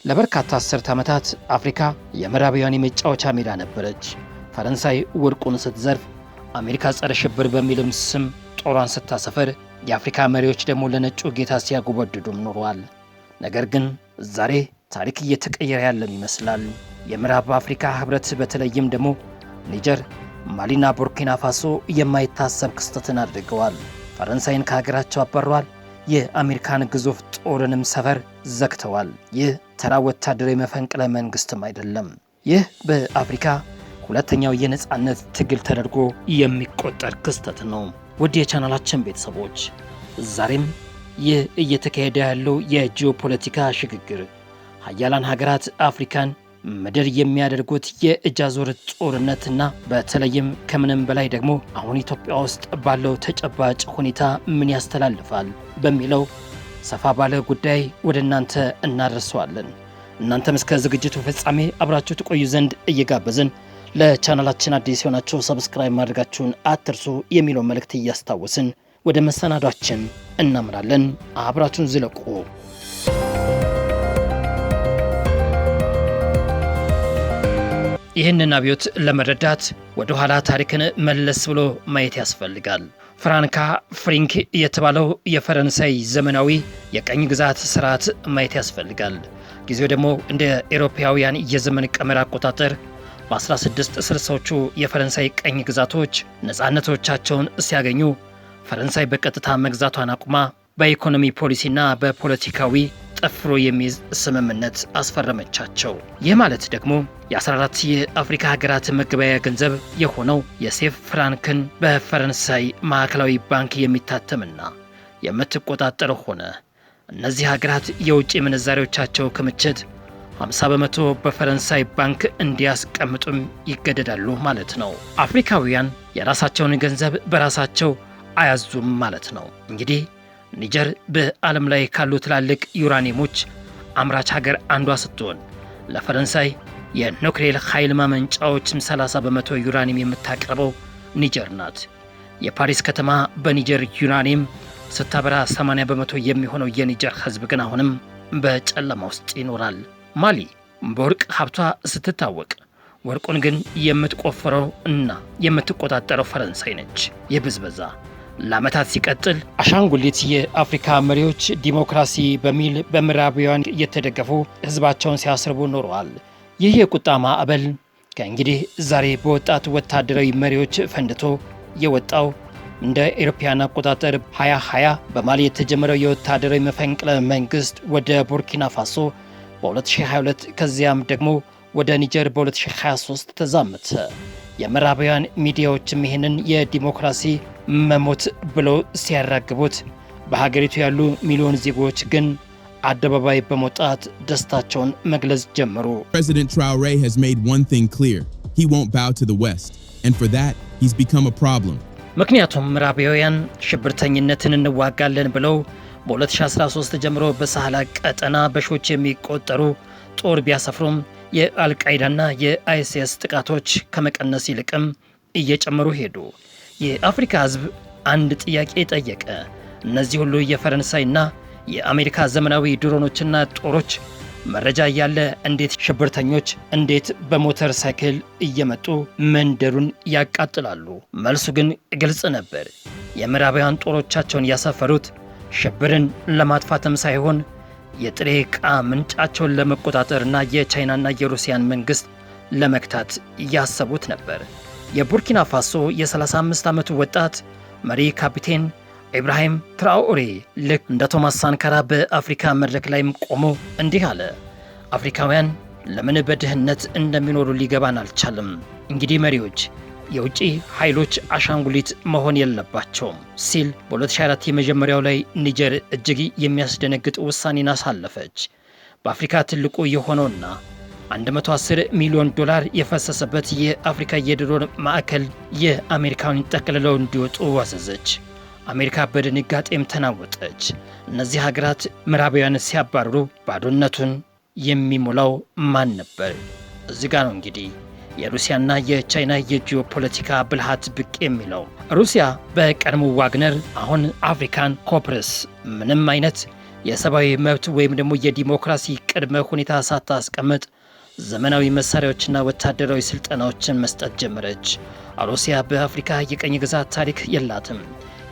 ለበርካታ አስርት ዓመታት አፍሪካ የምዕራባውያን የመጫወቻ ሜዳ ነበረች። ፈረንሳይ ወርቁን ስትዘርፍ፣ አሜሪካ ጸረ ሽብር በሚልም ስም ጦሯን ስታሰፈር፣ የአፍሪካ መሪዎች ደግሞ ለነጩ ጌታ ሲያጎበድዱም ኖረዋል። ነገር ግን ዛሬ ታሪክ እየተቀየረ ያለም ይመስላል። የምዕራብ አፍሪካ ህብረት በተለይም ደግሞ ኒጀር፣ ማሊና ቡርኪና ፋሶ የማይታሰብ ክስተትን አድርገዋል። ፈረንሳይን ከሀገራቸው አባረዋል። የአሜሪካን ግዙፍ ጦርንም ሰፈር ዘግተዋል። ይህ ተራ ወታደራዊ መፈንቅለ መንግስትም አይደለም። ይህ በአፍሪካ ሁለተኛው የነጻነት ትግል ተደርጎ የሚቆጠር ክስተት ነው። ውድ የቻናላችን ቤተሰቦች ዛሬም ይህ እየተካሄደ ያለው የጂኦፖለቲካ ሽግግር ሀያላን ሀገራት አፍሪካን ምድር የሚያደርጉት የእጅ አዙር ጦርነትና በተለይም ከምንም በላይ ደግሞ አሁን ኢትዮጵያ ውስጥ ባለው ተጨባጭ ሁኔታ ምን ያስተላልፋል በሚለው ሰፋ ባለ ጉዳይ ወደ እናንተ እናደርሰዋለን። እናንተም እስከ ዝግጅቱ ፍጻሜ አብራችሁ ትቆዩ ዘንድ እየጋበዝን ለቻናላችን አዲስ የሆናችሁ ሰብስክራይብ ማድረጋችሁን አትርሱ የሚለው መልእክት እያስታወስን ወደ መሰናዷችን እናምራለን። አብራችሁን ዝለቁ። ይህንን አብዮት ለመረዳት ወደ ኋላ ታሪክን መለስ ብሎ ማየት ያስፈልጋል። ፍራንካ ፍሪንክ የተባለው የፈረንሳይ ዘመናዊ የቀኝ ግዛት ስርዓት ማየት ያስፈልጋል። ጊዜው ደግሞ እንደ ኤሮፓውያን የዘመን ቀመር አቆጣጠር በ1660ዎቹ የፈረንሳይ ቀኝ ግዛቶች ነፃነቶቻቸውን ሲያገኙ ፈረንሳይ በቀጥታ መግዛቷን አቁማ በኢኮኖሚ ፖሊሲና በፖለቲካዊ ጠፍሮ የሚይዝ ስምምነት አስፈረመቻቸው። ይህ ማለት ደግሞ የ14 የአፍሪካ ሀገራት መገበያያ ገንዘብ የሆነው የሴፍ ፍራንክን በፈረንሳይ ማዕከላዊ ባንክ የሚታተምና የምትቆጣጠረው ሆነ። እነዚህ ሀገራት የውጭ ምንዛሪዎቻቸው ክምችት 50 በመቶ በፈረንሳይ ባንክ እንዲያስቀምጡም ይገደዳሉ ማለት ነው። አፍሪካውያን የራሳቸውን ገንዘብ በራሳቸው አያዙም ማለት ነው። እንግዲህ ኒጀር በዓለም ላይ ካሉ ትላልቅ ዩራኒየሞች አምራች ሀገር አንዷ ስትሆን ለፈረንሳይ የኑክሌር ኃይል ማመንጫዎችም 30 በመቶ ዩራኒየም የምታቀርበው ኒጀር ናት። የፓሪስ ከተማ በኒጀር ዩራኒየም ስታበራ 80 በመቶ የሚሆነው የኒጀር ህዝብ ግን አሁንም በጨለማ ውስጥ ይኖራል። ማሊ በወርቅ ሀብቷ ስትታወቅ ወርቁን ግን የምትቆፍረው እና የምትቆጣጠረው ፈረንሳይ ነች። የብዝበዛ ለዓመታት ሲቀጥል አሻንጉሊት የአፍሪካ መሪዎች ዲሞክራሲ በሚል በምዕራባውያን እየተደገፉ ህዝባቸውን ሲያስርቡ ኖረዋል። ይህ የቁጣ ማዕበል ከእንግዲህ ዛሬ በወጣት ወታደራዊ መሪዎች ፈንድቶ የወጣው እንደ ኤሮፓያን አቆጣጠር 2020 በማሊ የተጀመረው የወታደራዊ መፈንቅለ መንግስት ወደ ቡርኪና ፋሶ በ2022 ከዚያም ደግሞ ወደ ኒጀር በ2023 ተዛመተ። የምዕራባውያን ሚዲያዎችም ይህንን የዲሞክራሲ መሞት ብለው ሲያራግቡት፣ በሀገሪቱ ያሉ ሚሊዮን ዜጎች ግን አደባባይ በመውጣት ደስታቸውን መግለጽ ጀመሩ። President Traoré has made one thing clear. He won't bow to the West, and for that he's become a problem. ምክንያቱም ምዕራባውያን ሽብርተኝነትን እንዋጋለን ብለው በ2013 ጀምሮ በሳህላ ቀጠና በሺዎች የሚቆጠሩ ጦር ቢያሰፍሩም የአልቃይዳና የአይሲስ ጥቃቶች ከመቀነስ ይልቅም እየጨመሩ ሄዱ። የአፍሪካ ህዝብ አንድ ጥያቄ ጠየቀ። እነዚህ ሁሉ የፈረንሳይና የአሜሪካ ዘመናዊ ድሮኖችና ጦሮች መረጃ እያለ እንዴት ሽብርተኞች እንዴት በሞተር ሳይክል እየመጡ መንደሩን ያቃጥላሉ? መልሱ ግን ግልጽ ነበር። የምዕራባውያን ጦሮቻቸውን ያሰፈሩት ሽብርን ለማጥፋትም ሳይሆን የጥሬ ዕቃ ምንጫቸውን ለመቆጣጠርና የቻይናና የሩሲያን መንግስት ለመክታት ያሰቡት ነበር። የቡርኪና ፋሶ የ35 ዓመቱ ወጣት መሪ ካፒቴን ኢብራሂም ትራኦሬ ልክ እንደ ቶማስ ሳንካራ በአፍሪካ መድረክ ላይም ቆሞ እንዲህ አለ። አፍሪካውያን ለምን በድህነት እንደሚኖሩ ሊገባን አልቻለም። እንግዲህ መሪዎች የውጭ ኃይሎች አሻንጉሊት መሆን የለባቸውም ሲል በ2024 የመጀመሪያው ላይ ኒጀር እጅግ የሚያስደነግጥ ውሳኔን አሳለፈች። በአፍሪካ ትልቁ የሆነውና 110 ሚሊዮን ዶላር የፈሰሰበት የአፍሪካ የድሮን ማዕከል የአሜሪካን ጠቅልለው እንዲወጡ አዘዘች። አሜሪካ በድንጋጤም ተናወጠች። እነዚህ ሀገራት ምዕራባውያን ሲያባርሩ ባዶነቱን የሚሞላው ማን ነበር? እዚህ ጋር ነው እንግዲህ የሩሲያና የቻይና የጂኦፖለቲካ ብልሃት ብቅ የሚለው። ሩሲያ በቀድሞ ዋግነር አሁን አፍሪካን ኮፕርስ ምንም አይነት የሰብአዊ መብት ወይም ደግሞ የዲሞክራሲ ቅድመ ሁኔታ ሳታስቀምጥ ዘመናዊ መሳሪያዎችና ወታደራዊ ስልጠናዎችን መስጠት ጀመረች። ሩሲያ በአፍሪካ የቀኝ ግዛት ታሪክ የላትም።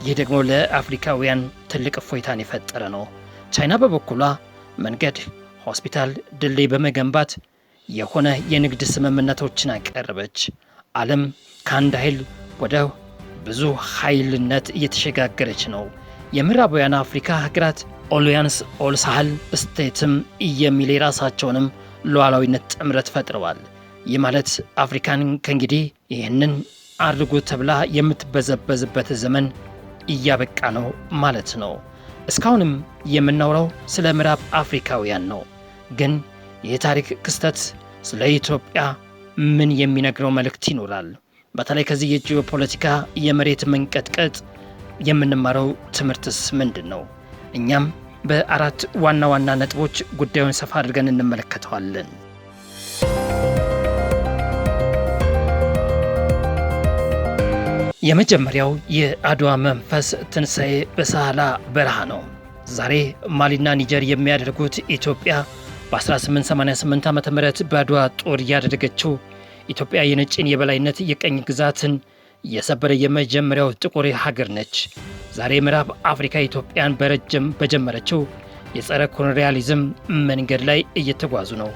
ይህ ደግሞ ለአፍሪካውያን ትልቅ እፎይታን የፈጠረ ነው። ቻይና በበኩሏ መንገድ፣ ሆስፒታል፣ ድልድይ በመገንባት የሆነ የንግድ ስምምነቶችን አቀረበች። ዓለም ከአንድ ኃይል ወደ ብዙ ኃይልነት እየተሸጋገረች ነው። የምዕራባውያን አፍሪካ ሀገራት ኦሊያንስ ኦል ሳህል ስቴትም የሚል የራሳቸውንም ሉዓላዊነት ጥምረት ፈጥረዋል። ይህ ማለት አፍሪካን ከእንግዲህ ይህንን አድርጉ ተብላ የምትበዘበዝበት ዘመን እያበቃ ነው ማለት ነው። እስካሁንም የምናወራው ስለ ምዕራብ አፍሪካውያን ነው። ግን የታሪክ ክስተት ስለ ኢትዮጵያ ምን የሚነግረው መልእክት ይኖራል? በተለይ ከዚህ የጂኦፖለቲካ የመሬት መንቀጥቀጥ የምንማረው ትምህርትስ ምንድን ነው? እኛም በአራት ዋና ዋና ነጥቦች ጉዳዩን ሰፋ አድርገን እንመለከተዋለን። የመጀመሪያው የአድዋ መንፈስ ትንሣኤ በሳህላ በረሃ ነው። ዛሬ ማሊና ኒጀር የሚያደርጉት ኢትዮጵያ በ1888 ዓ.ም በአድዋ ጦር ያደረገችው ኢትዮጵያ የነጭን የበላይነት የቀኝ ግዛትን የሰበረ የመጀመሪያው ጥቁር ሀገር ነች። ዛሬ ምዕራብ አፍሪካ ኢትዮጵያን በጀመረችው የጸረ ኮሎኒያሊዝም መንገድ ላይ እየተጓዙ ነው።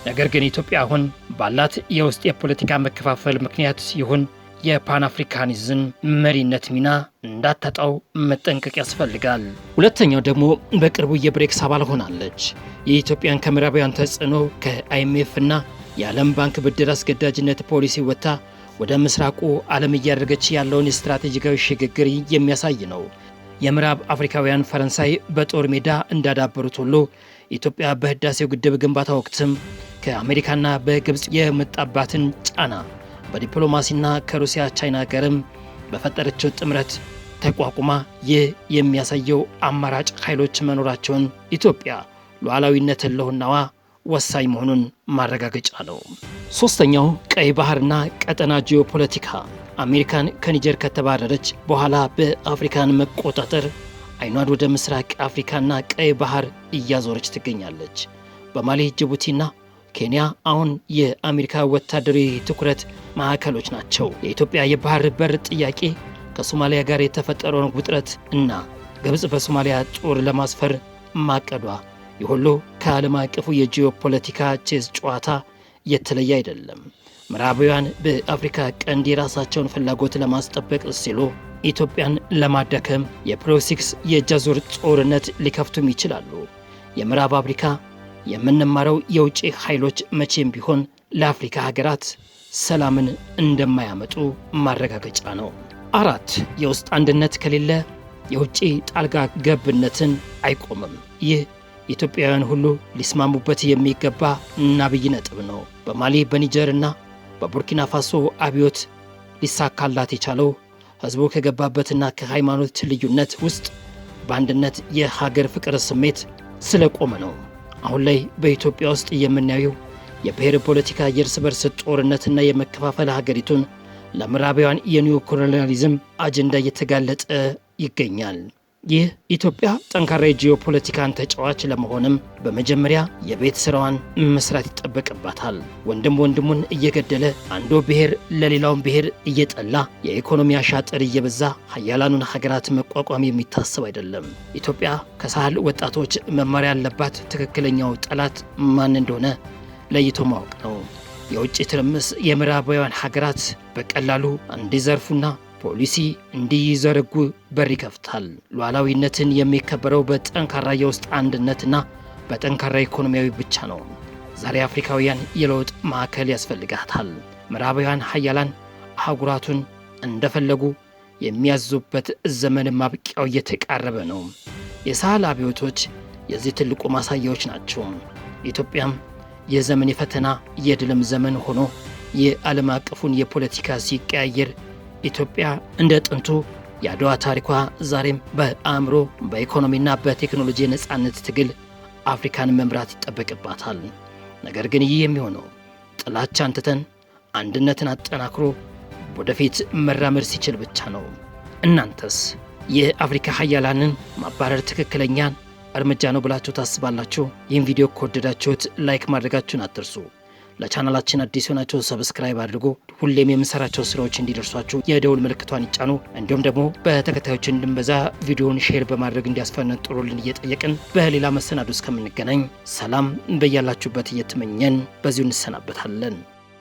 ነገር ግን ኢትዮጵያ አሁን ባላት የውስጥ የፖለቲካ መከፋፈል ምክንያት ይሁን የፓን አፍሪካኒዝም መሪነት ሚና እንዳታጣው መጠንቀቅ ያስፈልጋል። ሁለተኛው ደግሞ በቅርቡ የብሬክስ አባል ሆናለች። የኢትዮጵያን ከምዕራባውያን ተጽዕኖ ከአይኤምኤፍ እና የዓለም ባንክ ብድር አስገዳጅነት ፖሊሲ ወጥታ ወደ ምስራቁ ዓለም እያደረገች ያለውን ስትራቴጂካዊ ሽግግር የሚያሳይ ነው። የምዕራብ አፍሪካውያን ፈረንሳይ በጦር ሜዳ እንዳዳበሩት ሁሉ ኢትዮጵያ በህዳሴው ግድብ ግንባታ ወቅትም ከአሜሪካና በግብፅ የመጣባትን ጫና በዲፕሎማሲና ከሩሲያ ቻይና ጋርም በፈጠረችው ጥምረት ተቋቁማ ይህ የሚያሳየው አማራጭ ኃይሎች መኖራቸውን ኢትዮጵያ ሉዓላዊነት ህልውናዋ ወሳኝ መሆኑን ማረጋገጫ ነው። ሶስተኛው ቀይ ባህርና ቀጠና ጂኦፖለቲካ አሜሪካን ከኒጀር ከተባረረች በኋላ በአፍሪካን መቆጣጠር አይኗን ወደ ምስራቅ አፍሪካና ቀይ ባህር እያዞረች ትገኛለች። በማሊ፣ ጅቡቲና ኬንያ አሁን የአሜሪካ ወታደራዊ ትኩረት ማዕከሎች ናቸው። የኢትዮጵያ የባህር በር ጥያቄ ከሶማሊያ ጋር የተፈጠረውን ውጥረት እና ግብፅ በሶማሊያ ጦር ለማስፈር ማቀዷ የሁሉ ከዓለም አቀፉ የጂኦፖለቲካ ቼዝ ጨዋታ የተለየ አይደለም። ምዕራባውያን በአፍሪካ ቀንድ የራሳቸውን ፍላጎት ለማስጠበቅ ሲሉ ኢትዮጵያን ለማዳከም የፕሮክሲ የጃዙር ጦርነት ሊከፍቱም ይችላሉ። የምዕራብ አፍሪካ የምንማረው የውጭ ኃይሎች መቼም ቢሆን ለአፍሪካ ሀገራት ሰላምን እንደማያመጡ ማረጋገጫ ነው። 4 የውስጥ አንድነት ከሌለ የውጭ ጣልቃ ገብነትን አይቆምም። ይህ ኢትዮጵያውያን ሁሉ ሊስማሙበት የሚገባ አብይ ነጥብ ነው። በማሊ በኒጀር እና በቡርኪና ፋሶ አብዮት ሊሳካላት የቻለው ህዝቡ ከገባበትና ከሃይማኖት ልዩነት ውስጥ በአንድነት የሀገር ፍቅር ስሜት ስለቆመ ነው። አሁን ላይ በኢትዮጵያ ውስጥ የምናየው የብሔር ፖለቲካ የእርስ በርስ ጦርነትና የመከፋፈል ሀገሪቱን ለምዕራባውያን የኒዮ ኮሎኒያሊዝም አጀንዳ እየተጋለጠ ይገኛል። ይህ ኢትዮጵያ ጠንካራ የጂኦፖለቲካን ተጫዋች ለመሆንም በመጀመሪያ የቤት ስራዋን መስራት ይጠበቅባታል። ወንድም ወንድሙን እየገደለ አንዱ ብሔር ለሌላውን ብሔር እየጠላ የኢኮኖሚ አሻጥር እየበዛ ሀያላኑን ሀገራት መቋቋም የሚታሰብ አይደለም። ኢትዮጵያ ከሳህል ወጣቶች መማሪያ ያለባት ትክክለኛው ጠላት ማን እንደሆነ ለይቶ ማወቅ ነው። የውጭ ትርምስ የምዕራባውያን ሀገራት በቀላሉ እንዲዘርፉና ፖሊሲ እንዲዘረጉ በር ይከፍታል። ሉዓላዊነትን የሚከበረው በጠንካራ የውስጥ አንድነትና በጠንካራ ኢኮኖሚያዊ ብቻ ነው። ዛሬ አፍሪካውያን የለውጥ ማዕከል ያስፈልጋታል። ምዕራባውያን ሀያላን አህጉራቱን እንደፈለጉ የሚያዙበት ዘመን ማብቂያው እየተቃረበ ነው። የሳህል አብዮቶች የዚህ ትልቁ ማሳያዎች ናቸው። ኢትዮጵያም የዘመን የፈተና የድልም ዘመን ሆኖ የዓለም አቀፉን የፖለቲካ ሲቀያየር ኢትዮጵያ እንደ ጥንቱ የአድዋ ታሪኳ ዛሬም በአእምሮ በኢኮኖሚና በቴክኖሎጂ የነጻነት ትግል አፍሪካን መምራት ይጠበቅባታል። ነገር ግን ይህ የሚሆነው ጥላቻን ትተን አንድነትን አጠናክሮ ወደፊት መራመድ ሲችል ብቻ ነው። እናንተስ የአፍሪካ ሀያላንን ማባረር ትክክለኛን እርምጃ ነው ብላችሁ ታስባላችሁ? ይህን ቪዲዮ ከወደዳችሁት ላይክ ማድረጋችሁን አትርሱ። ለቻናላችን አዲስ ሆናችሁ ሰብስክራይብ አድርጉ። ሁሌም የምንሰራቸው ስራዎች እንዲደርሷችሁ የደውል ምልክቷን ይጫኑ። እንዲሁም ደግሞ በተከታዮች እንድንበዛ ቪዲዮውን ሼር በማድረግ እንዲያስፈነጥሩልን እየጠየቅን በሌላ መሰናዶ እስከምንገናኝ ሰላም በያላችሁበት እየተመኘን በዚሁ እንሰናበታለን።